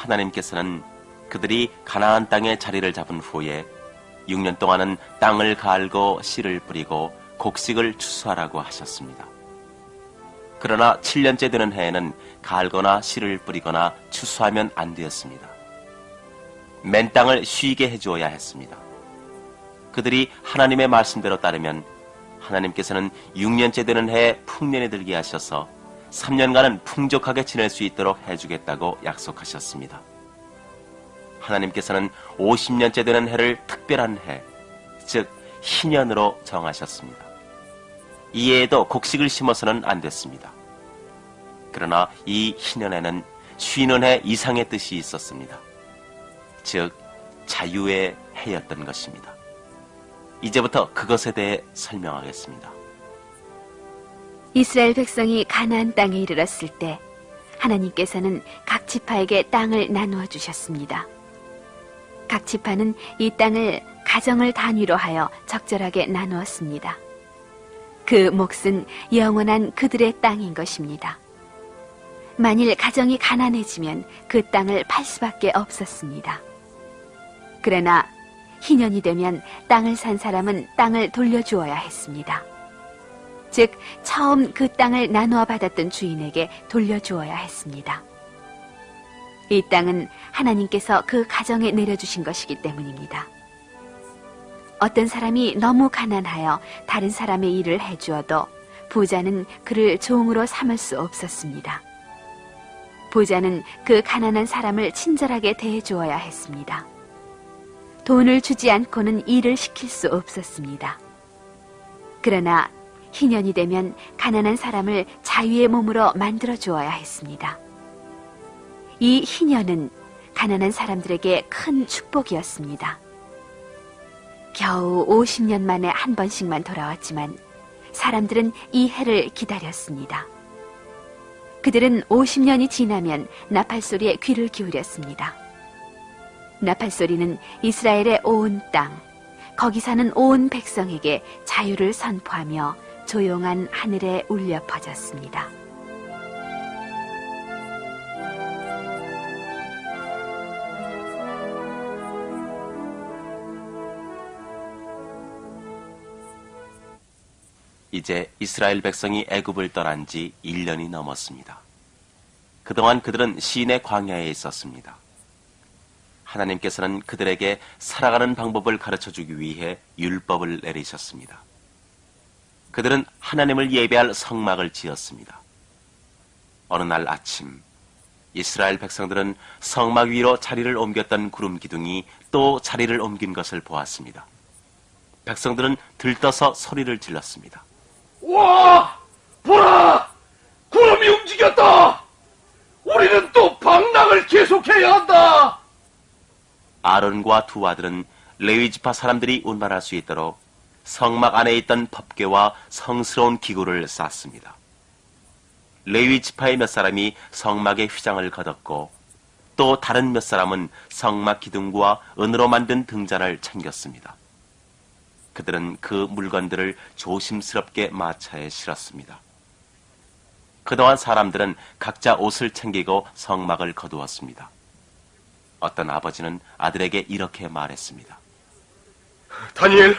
하나님께서는 그들이 가나안 땅에 자리를 잡은 후에 6년 동안은 땅을 갈고 씨를 뿌리고 곡식을 추수하라고 하셨습니다. 그러나 7년째 되는 해에는 갈거나 씨를 뿌리거나 추수하면 안 되었습니다. 맨 땅을 쉬게 해주어야 했습니다. 그들이 하나님의 말씀대로 따르면 하나님께서는 6년째 되는 해에 풍년이 들게 하셔서 3년간은 풍족하게 지낼 수 있도록 해주겠다고 약속하셨습니다. 하나님께서는 50년째 되는 해를 특별한 해, 즉 희년으로 정하셨습니다. 이 해에도 곡식을 심어서는 안 됐습니다. 그러나 이 희년에는 쉬는 해 이상의 뜻이 있었습니다. 즉 자유의 해였던 것입니다. 이제부터 그것에 대해 설명하겠습니다. 이스라엘 백성이 가나안 땅에 이르렀을 때 하나님께서는 각 지파에게 땅을 나누어 주셨습니다. 각 지파는 이 땅을 가정을 단위로 하여 적절하게 나누었습니다. 그 몫은 영원한 그들의 땅인 것입니다. 만일 가정이 가난해지면 그 땅을 팔 수밖에 없었습니다. 그러나 희년이 되면 땅을 산 사람은 땅을 돌려주어야 했습니다. 즉 처음 그 땅을 나누어 받았던 주인에게 돌려주어야 했습니다. 이 땅은 하나님께서 그 가정에 내려주신 것이기 때문입니다. 어떤 사람이 너무 가난하여 다른 사람의 일을 해주어도 부자는 그를 종으로 삼을 수 없었습니다. 부자는 그 가난한 사람을 친절하게 대해주어야 했습니다. 돈을 주지 않고는 일을 시킬 수 없었습니다. 그러나 희년이 되면 가난한 사람을 자유의 몸으로 만들어 주어야 했습니다. 이 희년은 가난한 사람들에게 큰 축복이었습니다. 겨우 50년 만에 한 번씩만 돌아왔지만 사람들은 이 해를 기다렸습니다. 그들은 50년이 지나면 나팔소리에 귀를 기울였습니다. 나팔소리는 이스라엘의 온 땅, 거기 사는 온 백성에게 자유를 선포하며 조용한 하늘에 울려 퍼졌습니다. 이제 이스라엘 백성이 애굽을 떠난 지 1년이 넘었습니다. 그동안 그들은 시내 광야에 있었습니다. 하나님께서는 그들에게 살아가는 방법을 가르쳐주기 위해 율법을 내리셨습니다. 그들은 하나님을 예배할 성막을 지었습니다. 어느 날 아침 이스라엘 백성들은 성막 위로 자리를 옮겼던 구름 기둥이 또 자리를 옮긴 것을 보았습니다. 백성들은 들떠서 소리를 질렀습니다. 와! 보라! 구름이 움직였다! 우리는 또 방랑을 계속해야 한다! 아론과 두 아들은 레위지파 사람들이 운반할 수 있도록 성막 안에 있던 법궤와 성스러운 기구를 쌓습니다. 레위지파의 몇 사람이 성막의 휘장을 걷었고 또 다른 몇 사람은 성막 기둥과 은으로 만든 등잔을 챙겼습니다. 그들은 그 물건들을 조심스럽게 마차에 실었습니다. 그동안 사람들은 각자 옷을 챙기고 성막을 거두었습니다. 어떤 아버지는 아들에게 이렇게 말했습니다. 다니엘,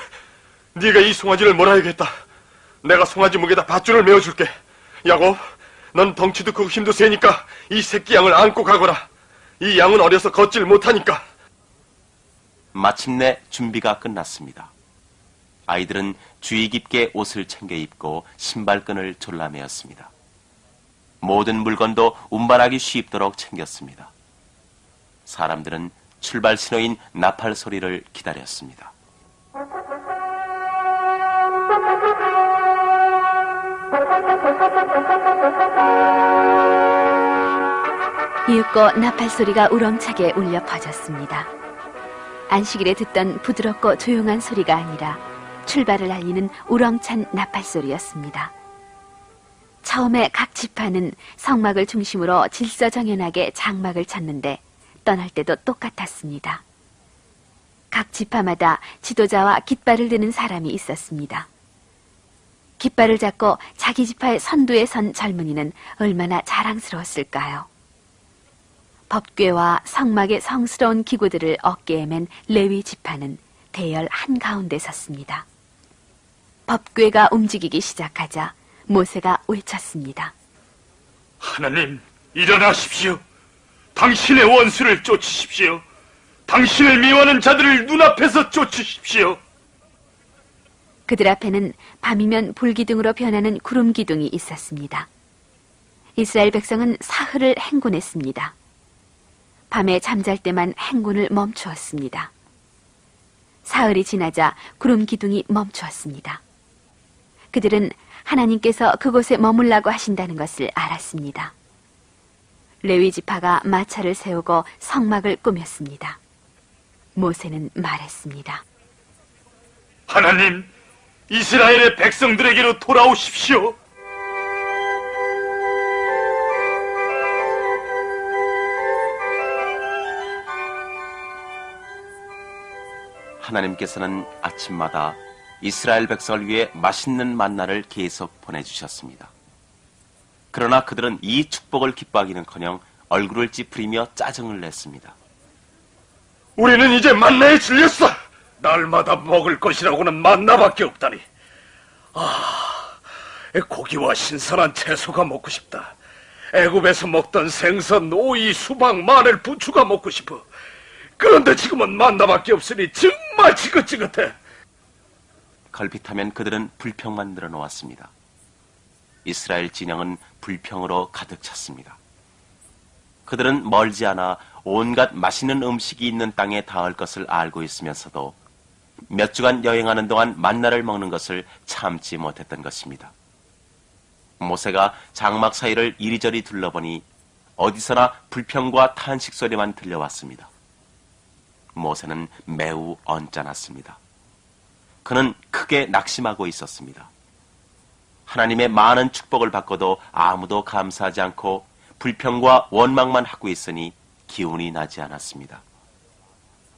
네가 이 송아지를 몰아야겠다. 내가 송아지 목에다 밧줄을 메어줄게. 야곱, 넌 덩치도 크고 힘도 세니까 이 새끼 양을 안고 가거라. 이 양은 어려서 걷질 못하니까. 마침내 준비가 끝났습니다. 아이들은 주의 깊게 옷을 챙겨 입고 신발끈을 졸라매었습니다. 모든 물건도 운반하기 쉽도록 챙겼습니다. 사람들은 출발 신호인 나팔 소리를 기다렸습니다. 이윽고 나팔 소리가 우렁차게 울려 퍼졌습니다. 안식일에 듣던 부드럽고 조용한 소리가 아니라 출발을 알리는 우렁찬 나팔 소리였습니다. 처음에 각 지파는 성막을 중심으로 질서정연하게 장막을 쳤는데 떠날 때도 똑같았습니다. 각 지파마다 지도자와 깃발을 드는 사람이 있었습니다. 깃발을 잡고 자기 지파의 선두에 선 젊은이는 얼마나 자랑스러웠을까요? 법궤와 성막의 성스러운 기구들을 어깨에 맨 레위 지파는 대열 한가운데 섰습니다. 법궤가 움직이기 시작하자 모세가 외쳤습니다. 하나님, 일어나십시오. 당신의 원수를 쫓으십시오. 당신을 미워하는 자들을 눈앞에서 쫓으십시오. 그들 앞에는 밤이면 불기둥으로 변하는 구름 기둥이 있었습니다. 이스라엘 백성은 사흘을 행군했습니다. 밤에 잠잘 때만 행군을 멈추었습니다. 사흘이 지나자 구름 기둥이 멈추었습니다. 그들은 하나님께서 그곳에 머물라고 하신다는 것을 알았습니다. 레위 지파가 마차를 세우고 성막을 꾸몄습니다. 모세는 말했습니다. 하나님, 이스라엘의 백성들에게로 돌아오십시오. 하나님께서는 아침마다 이스라엘 백성을 위해 맛있는 만나를 계속 보내주셨습니다. 그러나 그들은 이 축복을 기뻐하기는커녕 얼굴을 찌푸리며 짜증을 냈습니다. 우리는 이제 만나에 질렸어. 날마다 먹을 것이라고는 만나밖에 없다니. 고기와 신선한 채소가 먹고 싶다. 애굽에서 먹던 생선, 오이, 수박, 마늘, 부추가 먹고 싶어. 그런데 지금은 만나밖에 없으니 정말 지긋지긋해. 걸핏하면 그들은 불평만 늘어놓았습니다. 이스라엘 진영은 불평으로 가득 찼습니다. 그들은 멀지 않아 온갖 맛있는 음식이 있는 땅에 닿을 것을 알고 있으면서도 몇 주간 여행하는 동안 만나를 먹는 것을 참지 못했던 것입니다. 모세가 장막 사이를 이리저리 둘러보니 어디서나 불평과 탄식 소리만 들려왔습니다. 모세는 매우 언짢았습니다. 그는 크게 낙심하고 있었습니다. 하나님의 많은 축복을 받고도 아무도 감사하지 않고 불평과 원망만 하고 있으니 기운이 나지 않았습니다.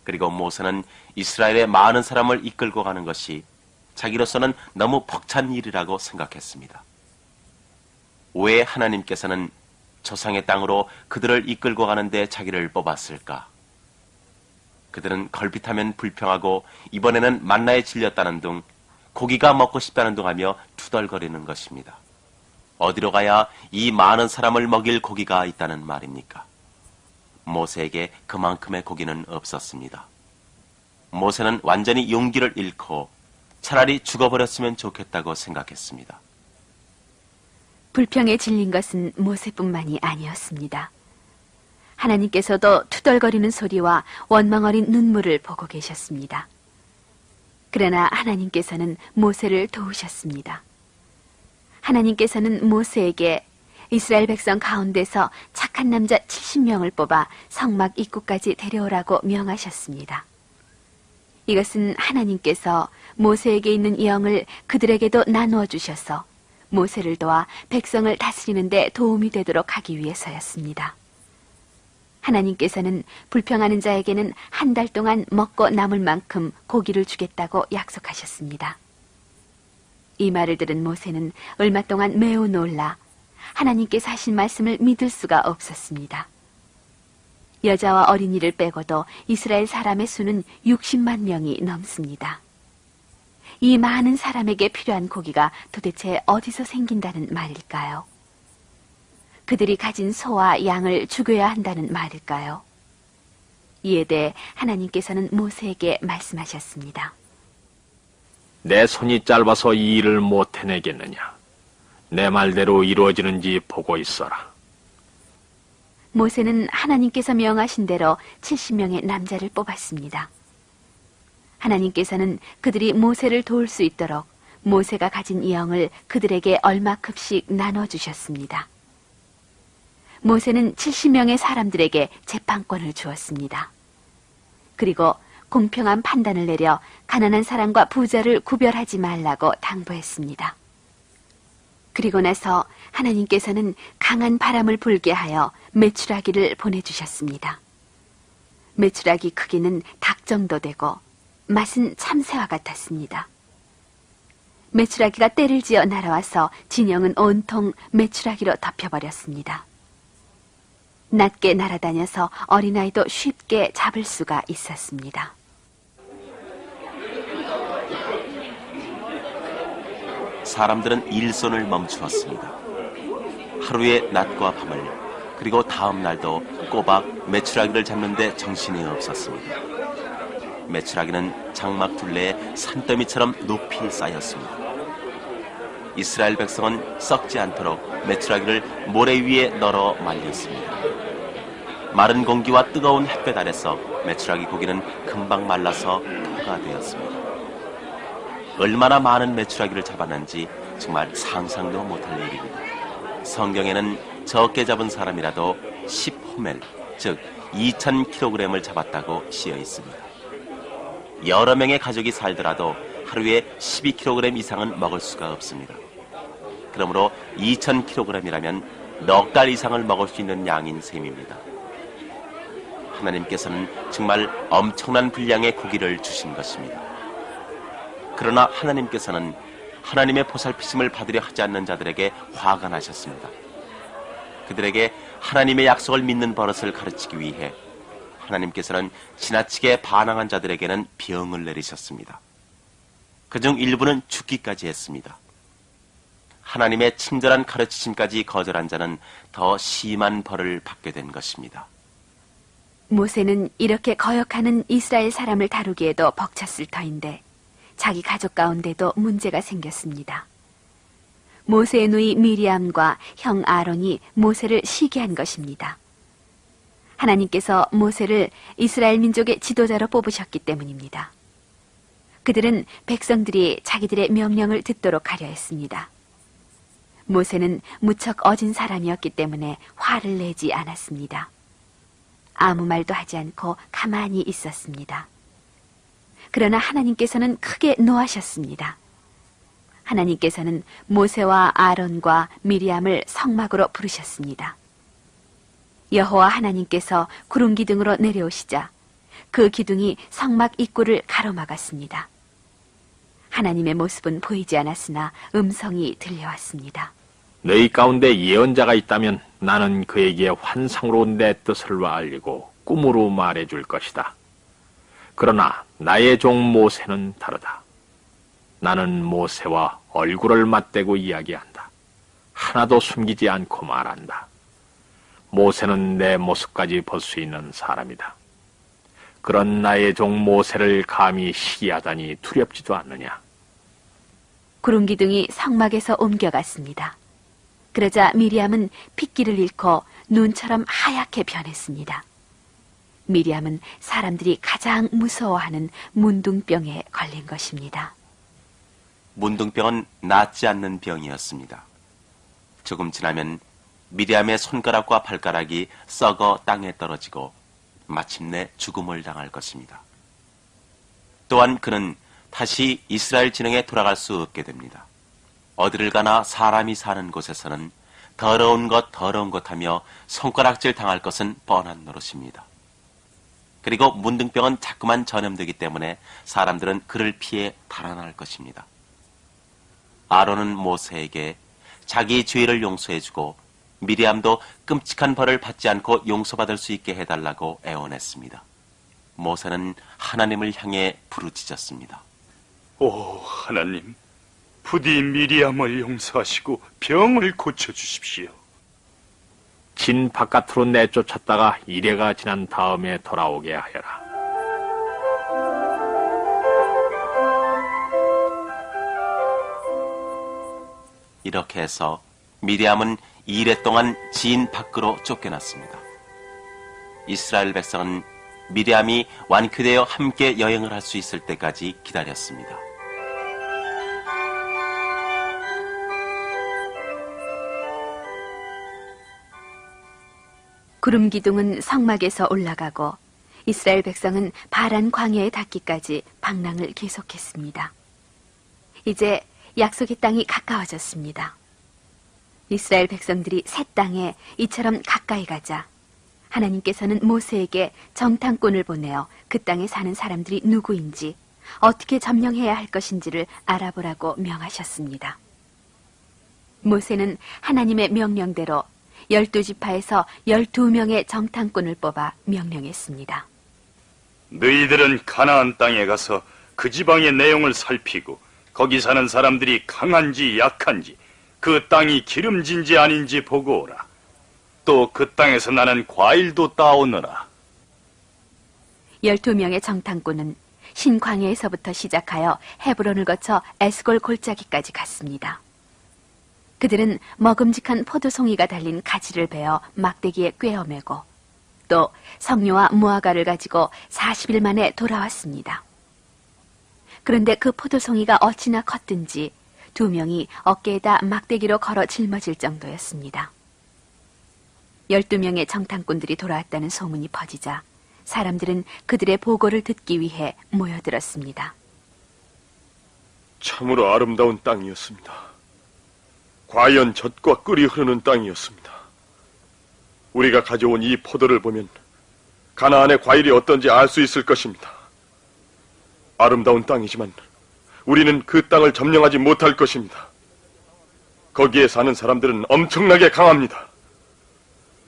그리고 모세는 이스라엘의 많은 사람을 이끌고 가는 것이 자기로서는 너무 벅찬 일이라고 생각했습니다. 왜 하나님께서는 조상의 땅으로 그들을 이끌고 가는데 자기를 뽑았을까? 그들은 걸핏하면 불평하고 이번에는 만나에 질렸다는 둥, 고기가 먹고 싶다는 둥 하며 투덜거리는 것입니다. 어디로 가야 이 많은 사람을 먹일 고기가 있다는 말입니까? 모세에게 그만큼의 고기는 없었습니다. 모세는 완전히 용기를 잃고 차라리 죽어버렸으면 좋겠다고 생각했습니다. 불평에 질린 것은 모세뿐만이 아니었습니다. 하나님께서도 투덜거리는 소리와 원망 어린 눈물을 보고 계셨습니다. 그러나 하나님께서는 모세를 도우셨습니다. 하나님께서는 모세에게 이스라엘 백성 가운데서 착한 남자 70명을 뽑아 성막 입구까지 데려오라고 명하셨습니다. 이것은 하나님께서 모세에게 있는 영을 그들에게도 나누어 주셔서 모세를 도와 백성을 다스리는 데 도움이 되도록 하기 위해서였습니다. 하나님께서는 불평하는 자에게는 한 달 동안 먹고 남을 만큼 고기를 주겠다고 약속하셨습니다. 이 말을 들은 모세는 얼마 동안 매우 놀라 하나님께서 하신 말씀을 믿을 수가 없었습니다. 여자와 어린이를 빼고도 이스라엘 사람의 수는 60만 명이 넘습니다. 이 많은 사람에게 필요한 고기가 도대체 어디서 생긴다는 말일까요? 그들이 가진 소와 양을 죽여야 한다는 말일까요? 이에 대해 하나님께서는 모세에게 말씀하셨습니다. 내 손이 짧아서 이 일을 못 해내겠느냐? 내 말대로 이루어지는지 보고 있어라. 모세는 하나님께서 명하신 대로 70명의 남자를 뽑았습니다. 하나님께서는 그들이 모세를 도울 수 있도록 모세가 가진 영을 그들에게 얼마큼씩 나눠주셨습니다. 모세는 70명의 사람들에게 재판권을 주었습니다. 그리고 공평한 판단을 내려 가난한 사람과 부자를 구별하지 말라고 당부했습니다. 그리고 나서 하나님께서는 강한 바람을 불게 하여 메추라기를 보내주셨습니다. 메추라기 크기는 닭 정도 되고 맛은 참새와 같았습니다. 메추라기가 떼를 지어 날아와서 진영은 온통 메추라기로 덮여버렸습니다. 낮게 날아다녀서 어린아이도 쉽게 잡을 수가 있었습니다. 사람들은 일손을 멈추었습니다. 하루의 낮과 밤을, 그리고 다음 날도 꼬박 메추라기를 잡는데 정신이 없었습니다. 메추라기는 장막 둘레에 산더미처럼 높이 쌓였습니다. 이스라엘 백성은 썩지 않도록 메추라기를 모래 위에 널어 말렸습니다. 마른 공기와 뜨거운 햇볕 아래서 메추라기 고기는 금방 말라서 토가 되었습니다. 얼마나 많은 메추라기를 잡았는지 정말 상상도 못할 일입니다. 성경에는 적게 잡은 사람이라도 10호멜, 즉 2000kg을 잡았다고 쓰여 있습니다. 여러 명의 가족이 살더라도 하루에 12kg 이상은 먹을 수가 없습니다. 그러므로 2000kg이라면 넉 달 이상을 먹을 수 있는 양인 셈입니다. 하나님께서는 정말 엄청난 분량의 고기를 주신 것입니다. 그러나 하나님께서는 하나님의 보살피심을 받으려 하지 않는 자들에게 화가 나셨습니다. 그들에게 하나님의 약속을 믿는 버릇을 가르치기 위해 하나님께서는 지나치게 반항한 자들에게는 병을 내리셨습니다. 그중 일부는 죽기까지 했습니다. 하나님의 친절한 가르치심까지 거절한 자는 더 심한 벌을 받게 된 것입니다. 모세는 이렇게 거역하는 이스라엘 사람을 다루기에도 벅찼을 터인데 자기 가족 가운데도 문제가 생겼습니다. 모세의 누이 미리암과 형 아론이 모세를 시기한 것입니다. 하나님께서 모세를 이스라엘 민족의 지도자로 뽑으셨기 때문입니다. 그들은 백성들이 자기들의 명령을 듣도록 하려 했습니다. 모세는 무척 어진 사람이었기 때문에 화를 내지 않았습니다. 아무 말도 하지 않고 가만히 있었습니다. 그러나 하나님께서는 크게 노하셨습니다. 하나님께서는 모세와 아론과 미리암을 성막으로 부르셨습니다. 여호와 하나님께서 구름 기둥으로 내려오시자 그 기둥이 성막 입구를 가로막았습니다. 하나님의 모습은 보이지 않았으나 음성이 들려왔습니다. 너희 가운데 예언자가 있다면 나는 그에게 환상으로 내 뜻을 알리고 꿈으로 말해줄 것이다. 그러나 나의 종 모세는 다르다. 나는 모세와 얼굴을 맞대고 이야기한다. 하나도 숨기지 않고 말한다. 모세는 내 모습까지 볼 수 있는 사람이다. 그런 나의 종 모세를 감히 시기하다니 두렵지도 않느냐. 구름 기둥이 성막에서 옮겨갔습니다. 그러자 미리암은 핏기를 잃고 눈처럼 하얗게 변했습니다. 미리암은 사람들이 가장 무서워하는 문둥병에 걸린 것입니다. 문둥병은 낫지 않는 병이었습니다. 조금 지나면 미리암의 손가락과 발가락이 썩어 땅에 떨어지고 마침내 죽음을 당할 것입니다. 또한 그는 다시 이스라엘 진영에 돌아갈 수 없게 됩니다. 어디를 가나 사람이 사는 곳에서는 더러운 것 하며 손가락질 당할 것은 뻔한 노릇입니다. 그리고 문둥병은 자꾸만 전염되기 때문에 사람들은 그를 피해 달아날 것입니다. 아론은 모세에게 자기 죄를 용서해주고 미리암도 끔찍한 벌을 받지 않고 용서받을 수 있게 해달라고 애원했습니다. 모세는 하나님을 향해 부르짖었습니다. 오 하나님, 부디 미리암을 용서하시고 병을 고쳐주십시오. 진 바깥으로 내쫓았다가 이래가 지난 다음에 돌아오게 하여라. 이렇게 해서 미리암은 2일 동안 진 밖으로 쫓겨났습니다. 이스라엘 백성은 미리암이 완쾌되어 함께 여행을 할 수 있을 때까지 기다렸습니다. 구름 기둥은 성막에서 올라가고 이스라엘 백성은 바란 광야에 닿기까지 방랑을 계속했습니다. 이제 약속의 땅이 가까워졌습니다. 이스라엘 백성들이 새 땅에 이처럼 가까이 가자 하나님께서는 모세에게 정탐꾼을 보내어 그 땅에 사는 사람들이 누구인지 어떻게 점령해야 할 것인지를 알아보라고 명하셨습니다. 모세는 하나님의 명령대로 12지파에서 12명의 정탐꾼을 뽑아 명령했습니다. 너희들은 가나안 땅에 가서 그 지방의 내용을 살피고 거기 사는 사람들이 강한지 약한지 그 땅이 기름진지 아닌지 보고 오라. 또 그 땅에서 나는 과일도 따오너라. 12명의 정탐꾼은 신광야에서부터 시작하여 헤브론을 거쳐 에스골 골짜기까지 갔습니다. 그들은 먹음직한 포도송이가 달린 가지를 베어 막대기에 꿰어매고 또 석류와 무화과를 가지고 40일 만에 돌아왔습니다. 그런데 그 포도송이가 어찌나 컸든지 2명이 어깨에다 막대기로 걸어 짊어질 정도였습니다. 12명의 정탐꾼들이 돌아왔다는 소문이 퍼지자 사람들은 그들의 보고를 듣기 위해 모여들었습니다. 참으로 아름다운 땅이었습니다. 과연 젖과 꿀이 흐르는 땅이었습니다. 우리가 가져온 이 포도를 보면 가나안의 과일이 어떤지 알 수 있을 것입니다. 아름다운 땅이지만 우리는 그 땅을 점령하지 못할 것입니다. 거기에 사는 사람들은 엄청나게 강합니다.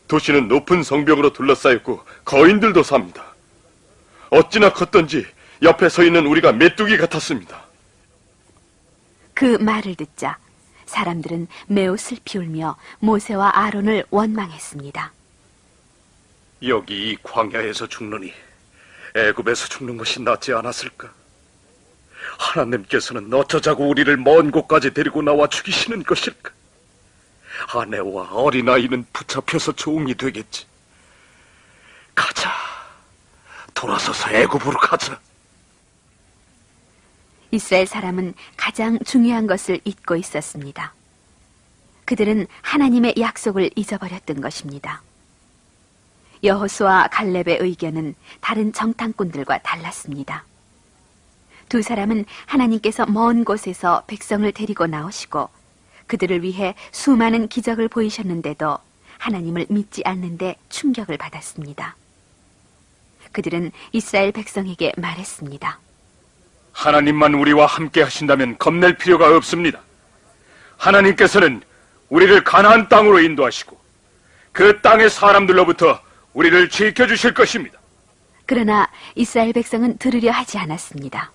도시는 높은 성벽으로 둘러싸였고 거인들도 삽니다. 어찌나 컸던지 옆에 서 있는 우리가 메뚜기 같았습니다. 그 말을 듣자 사람들은 매우 슬피 울며 모세와 아론을 원망했습니다. 여기 이 광야에서 죽느니 애굽에서 죽는 것이 낫지 않았을까? 하나님께서는 어쩌자고 우리를 먼 곳까지 데리고 나와 죽이시는 것일까? 아내와 어린아이는 붙잡혀서 종이 되겠지. 가자. 돌아서서 애굽으로 가자. 이스라엘 사람은 가장 중요한 것을 잊고 있었습니다. 그들은 하나님의 약속을 잊어버렸던 것입니다. 여호수아와 갈렙의 의견은 다른 정탐꾼들과 달랐습니다. 두 사람은 하나님께서 먼 곳에서 백성을 데리고 나오시고 그들을 위해 수많은 기적을 보이셨는데도 하나님을 믿지 않는데 충격을 받았습니다. 그들은 이스라엘 백성에게 말했습니다. 하나님만 우리와 함께 하신다면 겁낼 필요가 없습니다. 하나님께서는 우리를 가나안 땅으로 인도하시고 그 땅의 사람들로부터 우리를 지켜주실 것입니다. 그러나 이스라엘 백성은 들으려 하지 않았습니다.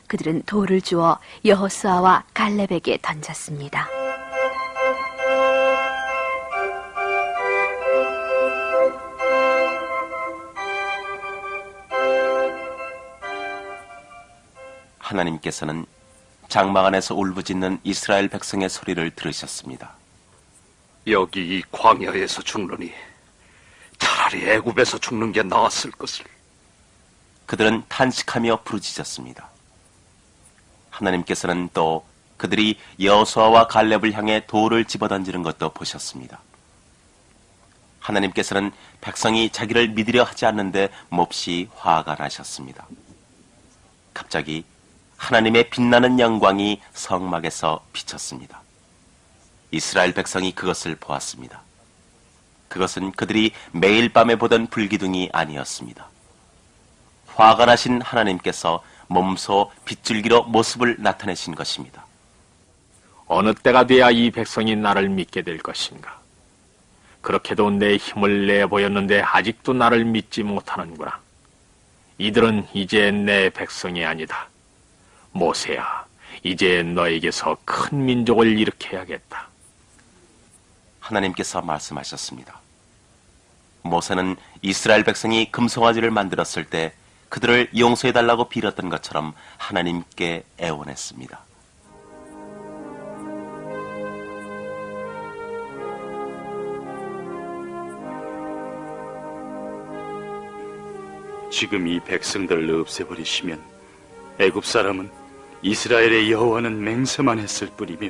그들은 돌을 주어 여호수아와 갈렙에게 던졌습니다. 하나님께서는 장막 안에서 울부짖는 이스라엘 백성의 소리를 들으셨습니다. 여기 이 광야에서 죽느니 차라리 애굽에서 죽는 게 나았을 것을. 그들은 탄식하며 부르짖었습니다. 하나님께서는 또 그들이 여호수아와 갈렙을 향해 돌을 집어던지는 것도 보셨습니다. 하나님께서는 백성이 자기를 믿으려 하지 않는데 몹시 화가 나셨습니다. 갑자기 하나님의 빛나는 영광이 성막에서 비쳤습니다. 이스라엘 백성이 그것을 보았습니다. 그것은 그들이 매일 밤에 보던 불기둥이 아니었습니다. 화가 나신 하나님께서 몸소 빗줄기로 모습을 나타내신 것입니다. 어느 때가 돼야 이 백성이 나를 믿게 될 것인가? 그렇게도 내 힘을 내보였는데 아직도 나를 믿지 못하는구나. 이들은 이제 내 백성이 아니다. 모세야, 이제 너에게서 큰 민족을 일으켜야겠다. 하나님께서 말씀하셨습니다. 모세는 이스라엘 백성이 금송아지를 만들었을 때 그들을 용서해달라고 빌었던 것처럼 하나님께 애원했습니다. 지금 이 백성들을 없애버리시면 애굽 사람은 이스라엘의 여호와는 맹세만 했을 뿐이며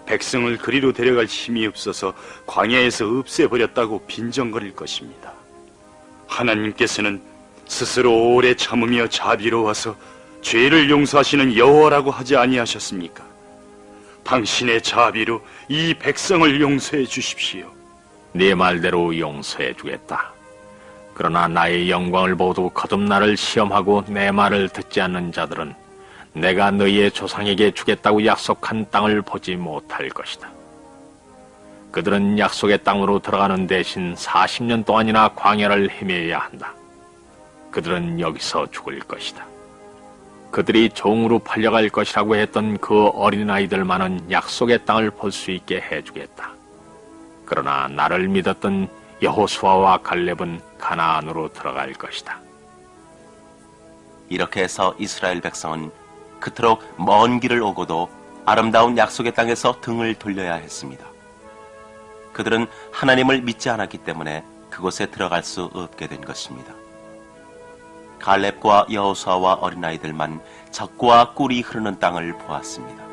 백성을 그리로 데려갈 힘이 없어서 광야에서 없애버렸다고 빈정거릴 것입니다. 하나님께서는 스스로 오래 참으며 자비로워서 죄를 용서하시는 여호와라고 하지 아니하셨습니까? 당신의 자비로 이 백성을 용서해 주십시오. 네 말대로 용서해 주겠다. 그러나 나의 영광을 보고도 거듭 나를 시험하고 내 말을 듣지 않는 자들은 내가 너희의 조상에게 주겠다고 약속한 땅을 보지 못할 것이다. 그들은 약속의 땅으로 들어가는 대신 40년 동안이나 광야를 헤매야 한다. 그들은 여기서 죽을 것이다. 그들이 종으로 팔려갈 것이라고 했던 그 어린아이들만은 약속의 땅을 볼 수 있게 해주겠다. 그러나 나를 믿었던 여호수아와 갈렙은 가나안으로 들어갈 것이다. 이렇게 해서 이스라엘 백성은 그토록 먼 길을 오고도 아름다운 약속의 땅에서 등을 돌려야 했습니다. 그들은 하나님을 믿지 않았기 때문에 그곳에 들어갈 수 없게 된 것입니다. 갈렙과 여호수아와 어린아이들만 적과 꿀이 흐르는 땅을 보았습니다.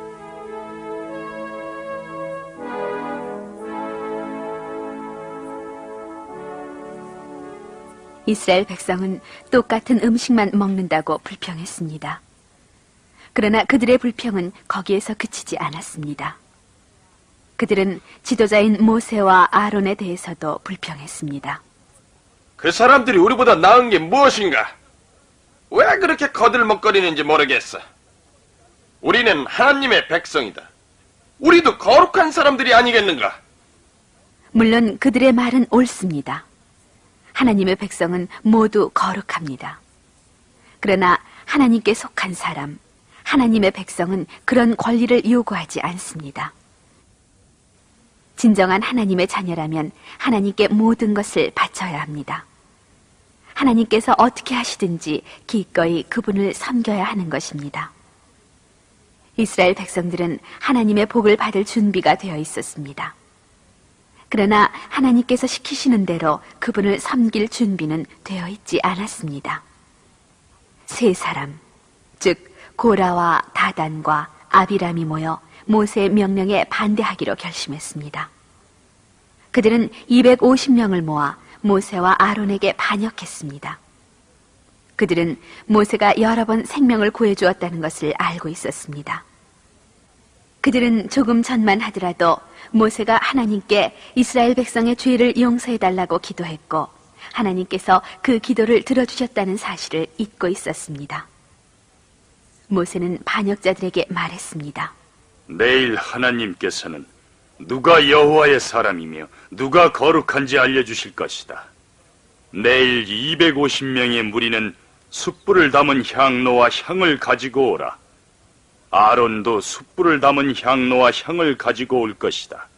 이스라엘 백성은 똑같은 음식만 먹는다고 불평했습니다. 그러나 그들의 불평은 거기에서 그치지 않았습니다. 그들은 지도자인 모세와 아론에 대해서도 불평했습니다. 그 사람들이 우리보다 나은 게 무엇인가? 왜 그렇게 거들먹거리는지 모르겠어. 우리는 하나님의 백성이다. 우리도 거룩한 사람들이 아니겠는가? 물론 그들의 말은 옳습니다. 하나님의 백성은 모두 거룩합니다. 그러나 하나님께 속한 사람, 하나님의 백성은 그런 권리를 요구하지 않습니다. 진정한 하나님의 자녀라면 하나님께 모든 것을 바쳐야 합니다. 하나님께서 어떻게 하시든지 기꺼이 그분을 섬겨야 하는 것입니다. 이스라엘 백성들은 하나님의 복을 받을 준비가 되어 있었습니다. 그러나 하나님께서 시키시는 대로 그분을 섬길 준비는 되어 있지 않았습니다. 세 사람, 즉 고라와 다단과 아비람이 모여 모세의 명령에 반대하기로 결심했습니다. 그들은 250명을 모아 모세와 아론에게 반역했습니다. 그들은 모세가 여러 번 생명을 구해주었다는 것을 알고 있었습니다. 그들은 조금 전만 하더라도 모세가 하나님께 이스라엘 백성의 죄를 용서해달라고 기도했고 하나님께서 그 기도를 들어주셨다는 사실을 잊고 있었습니다. 모세는 반역자들에게 말했습니다. 내일 하나님께서는 누가 여호와의 사람이며 누가 거룩한지 알려주실 것이다. 내일 250명의 무리는 숯불을 담은 향로와 향을 가지고 오라. 아론도 숯불을 담은 향로와 향을 가지고 올 것이다.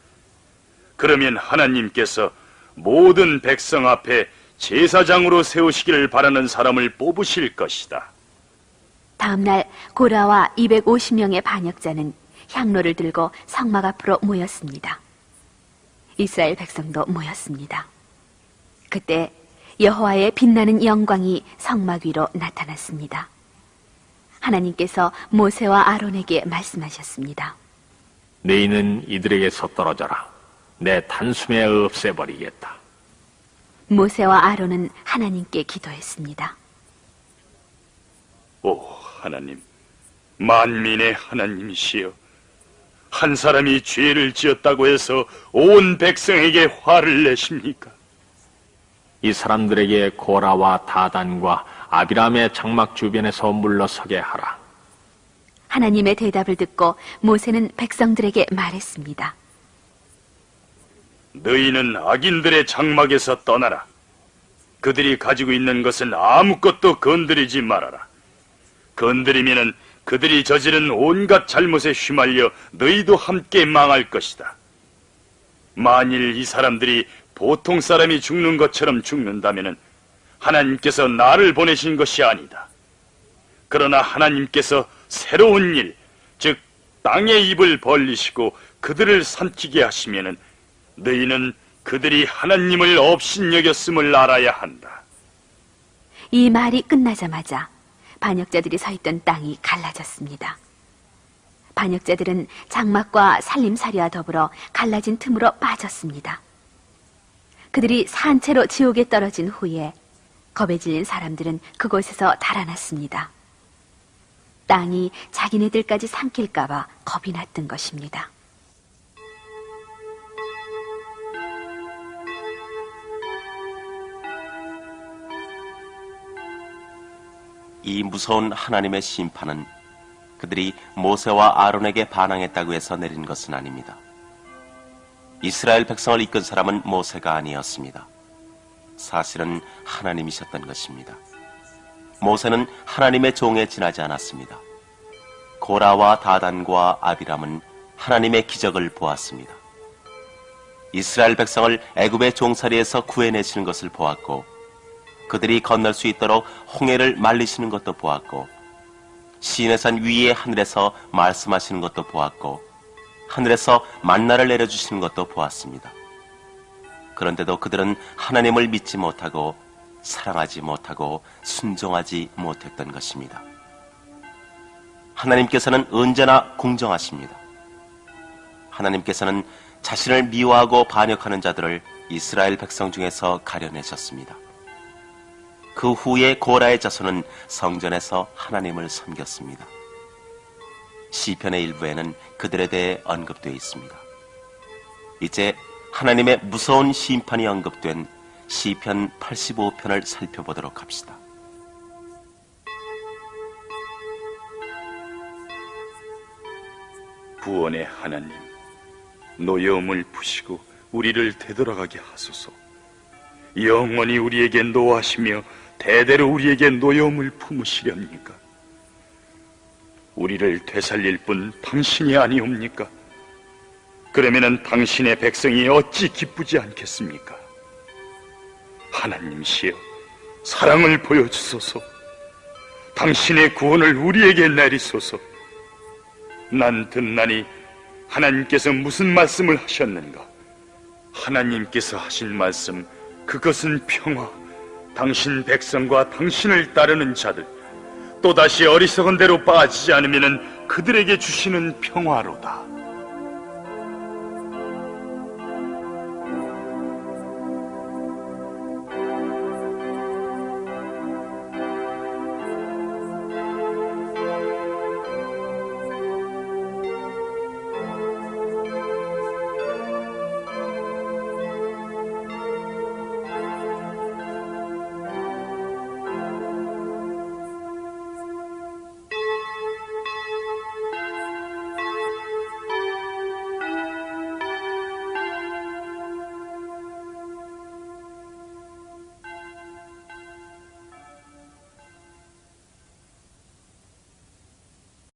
그러면 하나님께서 모든 백성 앞에 제사장으로 세우시기를 바라는 사람을 뽑으실 것이다. 다음 날 고라와 250명의 반역자는 향로를 들고 성막 앞으로 모였습니다. 이스라엘 백성도 모였습니다. 그때 여호와의 빛나는 영광이 성막 위로 나타났습니다. 하나님께서 모세와 아론에게 말씀하셨습니다. 너희는 이들에게서 떨어져라. 내 단숨에 없애버리겠다. 모세와 아론은 하나님께 기도했습니다. 오 하나님, 만민의 하나님이시여, 한 사람이 죄를 지었다고 해서 온 백성에게 화를 내십니까? 이 사람들에게 고라와 다단과 아비람의 장막 주변에서 물러서게 하라. 하나님의 대답을 듣고 모세는 백성들에게 말했습니다. 너희는 악인들의 장막에서 떠나라. 그들이 가지고 있는 것은 아무것도 건드리지 말아라. 건드리면은 그들이 저지른 온갖 잘못에 휘말려 너희도 함께 망할 것이다. 만일 이 사람들이 보통 사람이 죽는 것처럼 죽는다면은 하나님께서 나를 보내신 것이 아니다. 그러나 하나님께서 새로운 일, 즉 땅의 입을 벌리시고 그들을 삼키게 하시면은 너희는 그들이 하나님을 업신여겼음을 알아야 한다. 이 말이 끝나자마자 반역자들이 서 있던 땅이 갈라졌습니다. 반역자들은 장막과 살림살이와 더불어 갈라진 틈으로 빠졌습니다. 그들이 산채로 지옥에 떨어진 후에 겁에 질린 사람들은 그곳에서 달아났습니다. 땅이 자기네들까지 삼킬까봐 겁이 났던 것입니다. 이 무서운 하나님의 심판은 그들이 모세와 아론에게 반항했다고 해서 내린 것은 아닙니다. 이스라엘 백성을 이끈 사람은 모세가 아니었습니다. 사실은 하나님이셨던 것입니다. 모세는 하나님의 종에 지나지 않았습니다. 고라와 다단과 아비람은 하나님의 기적을 보았습니다. 이스라엘 백성을 애굽의 종살이에서 구해내시는 것을 보았고, 그들이 건널 수 있도록 홍해를 말리시는 것도 보았고, 시내산 위에 하늘에서 말씀하시는 것도 보았고, 하늘에서 만나를 내려주시는 것도 보았습니다. 그런데도 그들은 하나님을 믿지 못하고 사랑하지 못하고 순종하지 못했던 것입니다. 하나님께서는 언제나 공정하십니다. 하나님께서는 자신을 미워하고 반역하는 자들을 이스라엘 백성 중에서 가려내셨습니다. 그 후에 고라의 자손은 성전에서 하나님을 섬겼습니다. 시편의 일부에는 그들에 대해 언급되어 있습니다. 이제 하나님의 무서운 심판이 언급된 시편 85편을 살펴보도록 합시다. 구원의 하나님, 노여움을 푸시고 우리를 되돌아가게 하소서. 영원히 우리에게 노하시며 대대로 우리에게 노여움을 품으시렵니까? 우리를 되살릴 분 당신이 아니옵니까? 그러면은 당신의 백성이 어찌 기쁘지 않겠습니까? 하나님이시여, 사랑을 보여주소서. 당신의 구원을 우리에게 내리소서. 난 듣나니 하나님께서 무슨 말씀을 하셨는가? 하나님께서 하신 말씀, 그것은 평화, 당신 백성과 당신을 따르는 자들, 또다시 어리석은 대로 빠지지 않으면 그들에게 주시는 평화로다.